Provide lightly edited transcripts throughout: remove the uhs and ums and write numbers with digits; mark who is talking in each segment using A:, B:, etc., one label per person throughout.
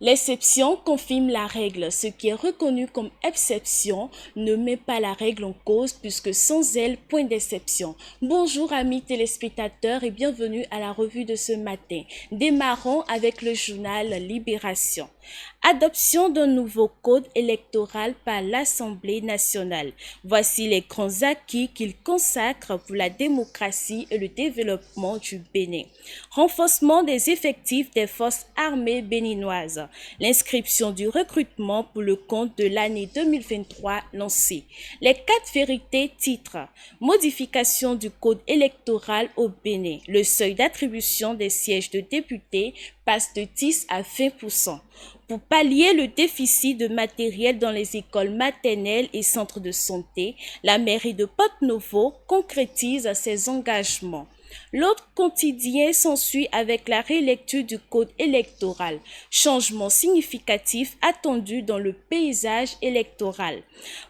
A: L'exception confirme la règle. Ce qui est reconnu comme exception ne met pas la règle en cause puisque sans elle, point d'exception. Bonjour amis téléspectateurs et bienvenue à la revue de ce matin. Démarrons avec le journal Libération. Adoption d'un nouveau code électoral par l'Assemblée nationale. Voici les grands acquis qu'il consacre pour la démocratie et le développement du Bénin. Renforcement des effectifs des forces armées béninoises. L'inscription du recrutement pour le compte de l'année 2023 lancée. Les 4 vérités titrent. Modification du code électoral au Bénin. Le seuil d'attribution des sièges de députés passe de 10 à 20%. Pour pallier le déficit de matériel dans les écoles maternelles et centres de santé, la mairie de Porto-Novo concrétise ses engagements. L'autre quotidien s'ensuit avec la rélecture du code électoral, changement significatif attendu dans le paysage électoral.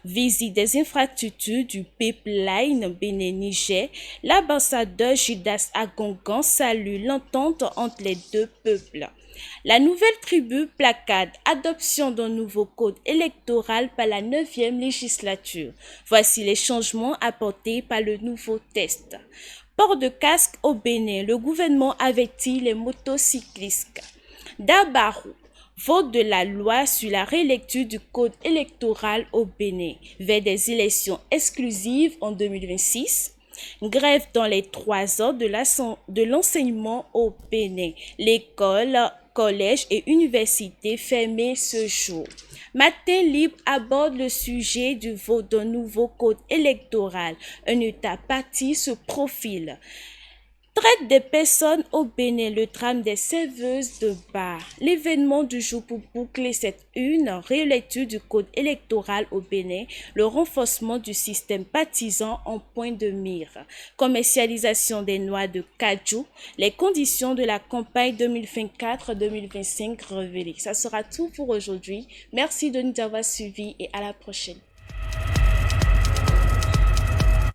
A: Visite des infrastructures du pipeline Bénin-Niger, l'ambassadeur Judas Agongan salue l'entente entre les deux peuples. La nouvelle tribu placade adoption d'un nouveau code électoral par la 9e législature. Voici les changements apportés par le nouveau test. Port de casque au Bénin, le gouvernement avertit les motocyclistes. Dabarou, vote de la loi sur la rélecture du code électoral au Bénin vers des élections exclusives en 2026. Grève dans les 3 heures de l'enseignement au Bénin. L'école, collège et université fermées ce jour. Matin Libre aborde le sujet du vote d'un nouveau code électoral. Un État parti se profile. Traite des personnes au Bénin, le drame des serveuses de bar. L'événement du jour pour boucler cette rélecture du code électoral au Bénin, le renforcement du système partisan en point de mire. Commercialisation des noix de cajou, les conditions de la campagne 2024-2025 révélées. Ça sera tout pour aujourd'hui. Merci de nous avoir suivis et à la prochaine.